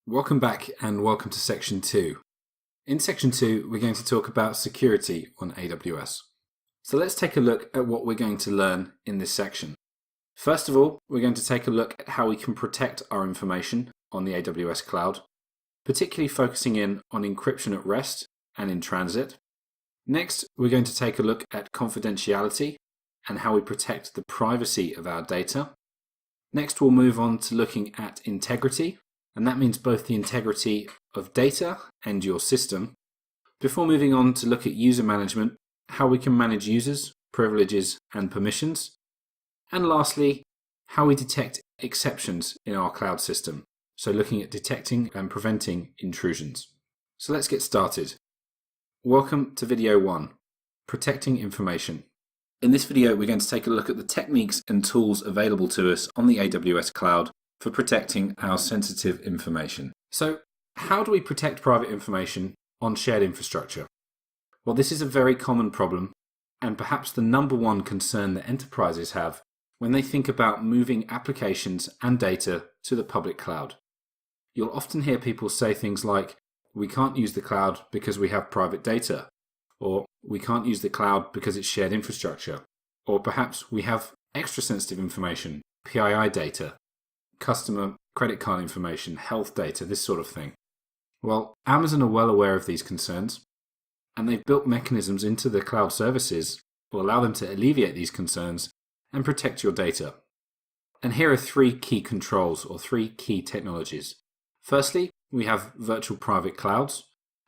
Welcome back and welcome to Section 2. In Section 2, we're going to talk about security on AWS. So let's take a look at what we're going to learn in this section. First of all, we're going to take a look at how we can protect our information on the AWS cloud, particularly focusing in on encryption at rest and in transit. Next, we're going to take a look at confidentiality and how we protect the privacy of our data. Next, we'll move on to looking at integrity, and that means both the integrity of data and your system, before moving on to look at user management, how we can manage users, privileges, and permissions, and lastly, how we detect exceptions in our cloud system, so looking at detecting and preventing intrusions. So let's get started. Welcome to video 1, Protecting Information. In this video, we're going to take a look at the techniques and tools available to us on the AWS cloud for protecting our sensitive information. So, how do we protect private information on shared infrastructure? Well, this is a very common problem and perhaps the number one concern that enterprises have when they think about moving applications and data to the public cloud. You'll often hear people say things like, we can't use the cloud because we have private data, or we can't use the cloud because it's shared infrastructure, or perhaps we have extra sensitive information, PII data, customer credit card information, health data, this sort of thing. Well, Amazon are well aware of these concerns, and they've built mechanisms into their cloud services to allow them to alleviate these concerns and protect your data. And here are 3 key controls or 3 key technologies. Firstly, we have virtual private clouds,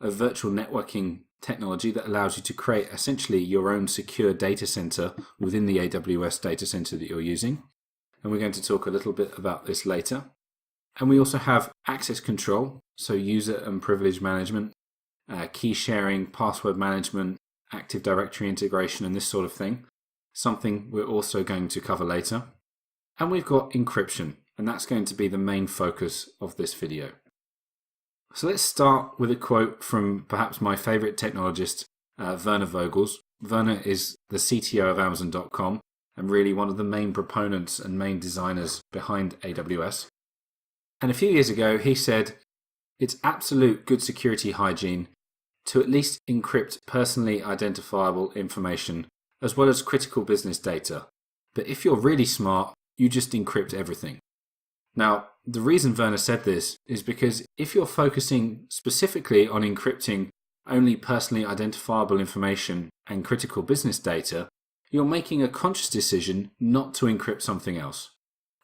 a virtual networking technology that allows you to create essentially your own secure data center within the AWS data center that you're using. And we're going to talk a little bit about this later. And we also have access control, so user and privilege management, key sharing, password management, Active Directory integration, and this sort of thing. Something we're also going to cover later. And we've got encryption, and that's going to be the main focus of this video. So let's start with a quote from perhaps my favorite technologist, Werner Vogels. Werner is the CTO of Amazon.com and really one of the main proponents and main designers behind AWS. And a few years ago, he said, it's absolute good security hygiene to at least encrypt personally identifiable information as well as critical business data. But if you're really smart, you just encrypt everything. Now, the reason Werner said this is because if you're focusing specifically on encrypting only personally identifiable information and critical business data, you're making a conscious decision not to encrypt something else.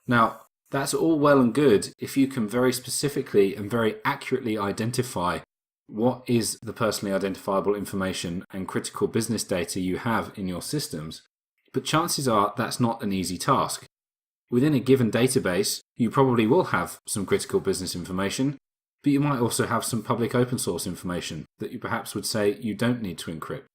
Now, that's all well and good if you can very specifically and very accurately identify what is the personally identifiable information and critical business data you have in your systems, but chances are that's not an easy task. Within a given database, you probably will have some critical business information, but you might also have some public open source information that you perhaps would say you don't need to encrypt.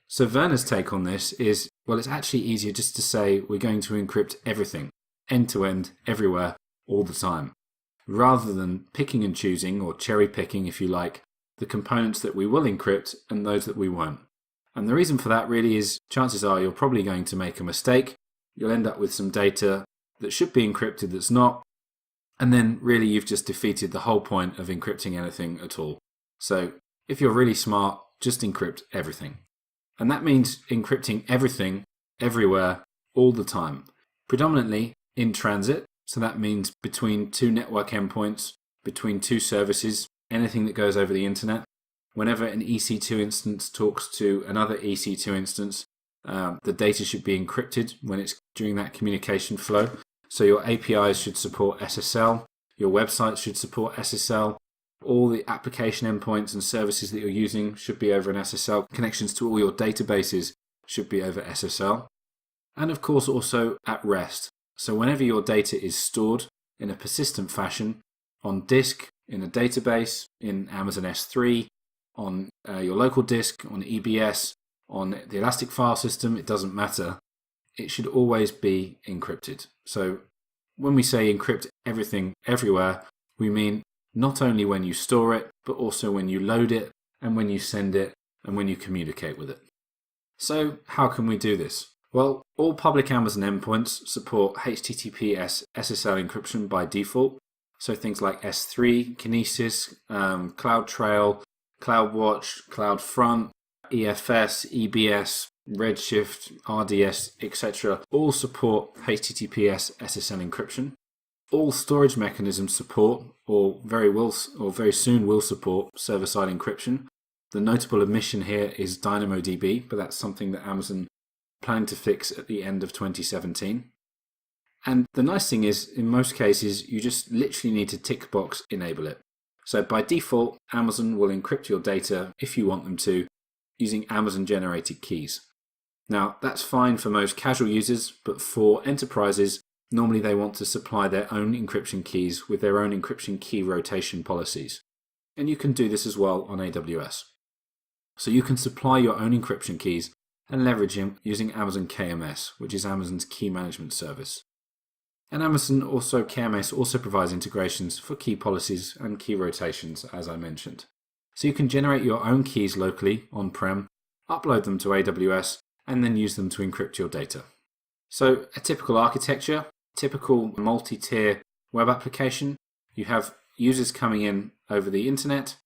So Werner's take on this is, well, it's actually easier just to say we're going to encrypt everything, end to end, everywhere, all the time, rather than picking and choosing, or cherry picking if you like, the components that we will encrypt and those that we won't. And the reason for that really is chances are you're probably going to make a mistake, you'll end up with some data that should be encrypted that's not, and then really you've just defeated the whole point of encrypting anything at all. So if you're really smart, just encrypt everything. And that means encrypting everything, everywhere, all the time. Predominantly in transit, so that means between 2 network endpoints, between 2 services, anything that goes over the internet. Whenever an EC2 instance talks to another EC2 instance, the data should be encrypted when it's during that communication flow. So your APIs should support SSL, your websites should support SSL, all the application endpoints and services that you're using should be over an SSL. Connections to all your databases should be over SSL. And of course also at rest. So whenever your data is stored in a persistent fashion, on disk, in a database, in Amazon S3, on your local disk, on EBS, on the Elastic file system, it doesn't matter. It should always be encrypted. So when we say encrypt everything everywhere, we mean not only when you store it, but also when you load it, and when you send it, and when you communicate with it. So how can we do this? Well, all public Amazon endpoints support HTTPS SSL encryption by default, So things like S3, Kinesis, CloudTrail, CloudWatch, CloudFront, EFS, EBS, Redshift, RDS, etc. all support HTTPS SSL encryption. All storage mechanisms support, or very soon will support, server-side encryption. The notable omission here is DynamoDB, but that's something that Amazon planned to fix at the end of 2017. And the nice thing is, in most cases, you just literally need to tick box enable it. So by default, Amazon will encrypt your data, if you want them to, using Amazon-generated keys. Now, that's fine for most casual users, but for enterprises, normally they want to supply their own encryption keys with their own encryption key rotation policies. And you can do this as well on AWS. So you can supply your own encryption keys and leverage them using Amazon KMS, which is Amazon's key management service. And KMS also provides integrations for key policies and key rotations, as I mentioned. So you can generate your own keys locally on-prem, upload them to AWS, and then use them to encrypt your data. So a typical architecture, typical multi-tier web application, you have users coming in over the internet,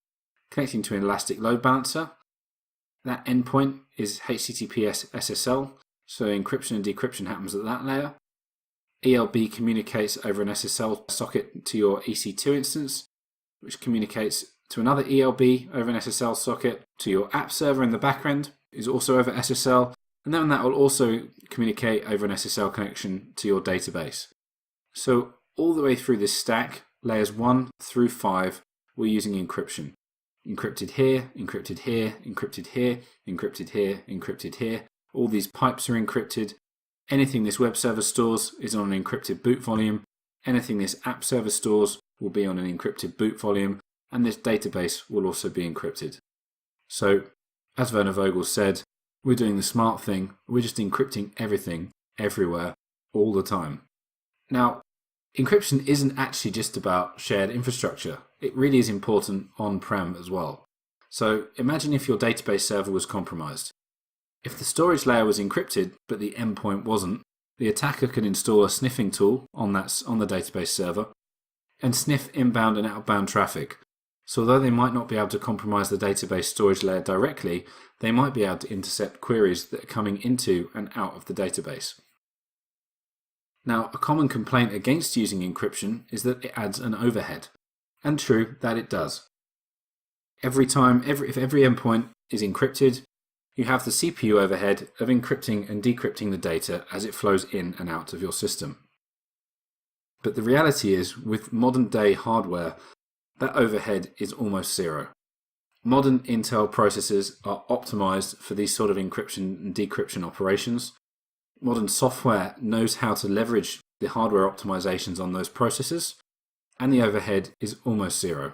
connecting to an elastic load balancer. That endpoint is HTTPS SSL, so encryption and decryption happens at that layer. ELB communicates over an SSL socket to your EC2 instance, which communicates to another ELB over an SSL socket to your app server in the backend, is also over SSL, and then that will also communicate over an SSL connection to your database. So all the way through this stack, layers 1 through 5, we're using encryption. Encrypted here, encrypted here, encrypted here, encrypted here, encrypted here. All these pipes are encrypted. Anything this web server stores is on an encrypted boot volume. Anything this app server stores will be on an encrypted boot volume, and this database will also be encrypted. So, as Werner Vogel said, we're doing the smart thing. We're just encrypting everything, everywhere, all the time. Now, encryption isn't actually just about shared infrastructure. It really is important on-prem as well. So, imagine if your database server was compromised. If the storage layer was encrypted, but the endpoint wasn't, the attacker could install a sniffing tool on the database server and sniff inbound and outbound traffic. So although they might not be able to compromise the database storage layer directly, they might be able to intercept queries that are coming into and out of the database. Now, a common complaint against using encryption is that it adds an overhead. And true, that it does. If every endpoint is encrypted, you have the CPU overhead of encrypting and decrypting the data as it flows in and out of your system. But the reality is, with modern day hardware, that overhead is almost zero. Modern Intel processors are optimized for these sort of encryption and decryption operations. Modern software knows how to leverage the hardware optimizations on those processors, and the overhead is almost zero.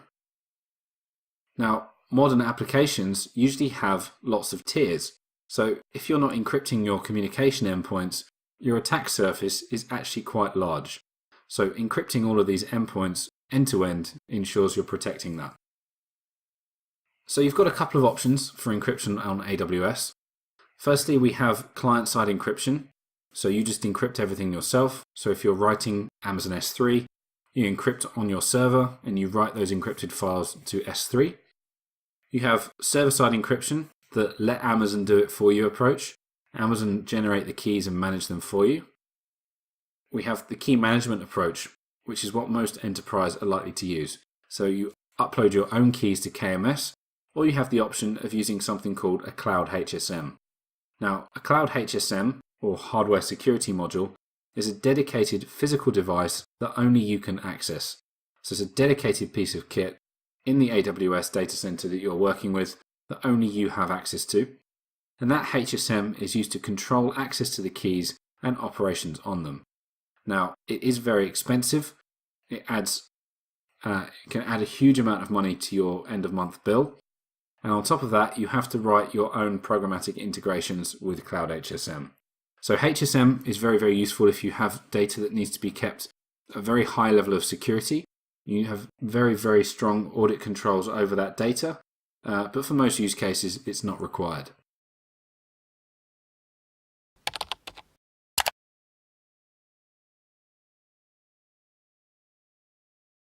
Now, modern applications usually have lots of tiers. So if you're not encrypting your communication endpoints, your attack surface is actually quite large. So encrypting all of these endpoints end-to-end ensures you're protecting that. So you've got a couple of options for encryption on AWS. Firstly, we have client-side encryption. So you just encrypt everything yourself. So if you're writing Amazon S3, you encrypt on your server and you write those encrypted files to S3. You have server-side encryption, the let Amazon do it for you approach. Amazon generate the keys and manage them for you. We have the key management approach, which is what most enterprises are likely to use. So you upload your own keys to KMS, or you have the option of using something called a Cloud HSM. Now, a Cloud HSM, or Hardware Security Module, is a dedicated physical device that only you can access. So it's a dedicated piece of kit in the AWS data center that you're working with that only you have access to. And that HSM is used to control access to the keys and operations on them. Now, it is very expensive. It can add a huge amount of money to your end of month bill. And on top of that, you have to write your own programmatic integrations with Cloud HSM. So HSM is very, very useful if you have data that needs to be kept at a very high level of security. You have very, very strong audit controls over that data, but for most use cases, it's not required.